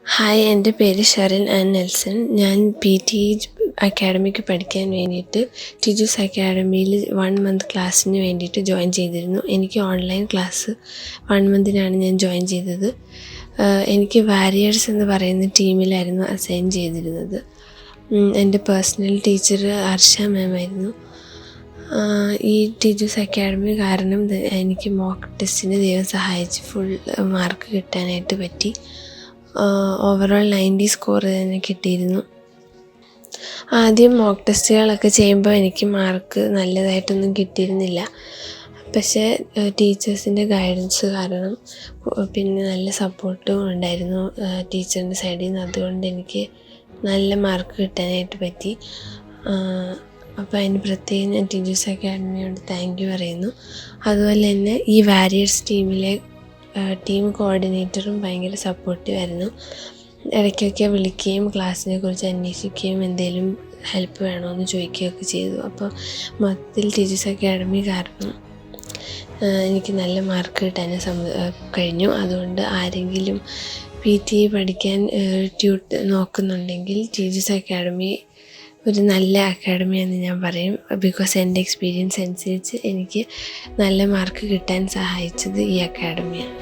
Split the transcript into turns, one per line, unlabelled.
Hi, എൻ്റെ പേര് Sherin an Nelson. ഞാൻ PT അക്കാഡമിക്ക് പഠിക്കാൻ വേണ്ടിയിട്ട് ടീച്ചേഴ്സ് അക്കാഡമിയിൽ 1 മന്ത് ക്ലാസ്സിന് വേണ്ടിയിട്ട് ജോയിൻ ചെയ്തിരുന്നു. എനിക്ക് ഓൺലൈൻ ക്ലാസ് 1 മന്തിനാണ് ഞാൻ ജോയിൻ ചെയ്തത്. എനിക്ക് വാരിയേഴ്സ് എന്ന് പറയുന്ന ടീമിലായിരുന്നു അസൈൻ ചെയ്തിരുന്നത്. എൻ്റെ പേഴ്സണൽ ടീച്ചർ അർഷ മാം ആയിരുന്നു. ഈ ടീച്ചേഴ്സ് അക്കാഡമി കാരണം എനിക്ക് മോക്ക് ടെസ്റ്റിന് ദൈവം സഹായിച്ച് ഫുൾ മാർക്ക് കിട്ടാനായിട്ട് പറ്റി. ഓവറോൾ 90 സ്കോർ തന്നെ കിട്ടിയിരുന്നു. ആദ്യം മോക്ക് ടെസ്റ്റുകളൊക്കെ ചെയ്യുമ്പോൾ എനിക്ക് മാർക്ക് നല്ലതായിട്ടൊന്നും കിട്ടിയിരുന്നില്ല. പക്ഷേ ടീച്ചേഴ്സിൻ്റെ ഗൈഡൻസ് കാരണം പിന്നെ നല്ല സപ്പോർട്ടും ഉണ്ടായിരുന്നു ടീച്ചറിൻ്റെ സൈഡിൽ നിന്ന്. അതുകൊണ്ട് എനിക്ക് നല്ല മാർക്ക് കിട്ടാനായിട്ട് പറ്റി. അപ്പോൾ അതിന് പ്രത്യേകം ഞാൻ ടീച്ചേഴ്സ് അക്കാഡമിയോട് താങ്ക് യു പറയുന്നു. അതുപോലെ തന്നെ ഈ വാരിയേഴ്സ് ടീമിലെ ടീം കോർഡിനേറ്ററും ഭയങ്കര സപ്പോർട്ടീവായിരുന്നു. ഇടയ്ക്കൊക്കെ വിളിക്കുകയും ക്ലാസ്സിനെ കുറിച്ച് അന്വേഷിക്കുകയും എന്തെങ്കിലും ഹെൽപ്പ് വേണമെന്ന് ചോദിക്കുകയൊക്കെ ചെയ്തു. അപ്പോൾ മൊത്തത്തിൽ ടീച്ചേഴ്സ് അക്കാഡമി കാരണം എനിക്ക് നല്ല മാർക്ക് കിട്ടാൻ കഴിഞ്ഞു. അതുകൊണ്ട് ആരെങ്കിലും PT പഠിക്കാൻ നോക്കുന്നുണ്ടെങ്കിൽ ടീച്ചേഴ്സ് അക്കാഡമി ഒരു നല്ല അക്കാഡമിയാണെന്ന് ഞാൻ പറയും. ബിക്കോസ് എൻ്റെ എക്സ്പീരിയൻസ് അനുസരിച്ച് എനിക്ക് നല്ല മാർക്ക് കിട്ടാൻ സഹായിച്ചത് ഈ അക്കാഡമിയാണ്.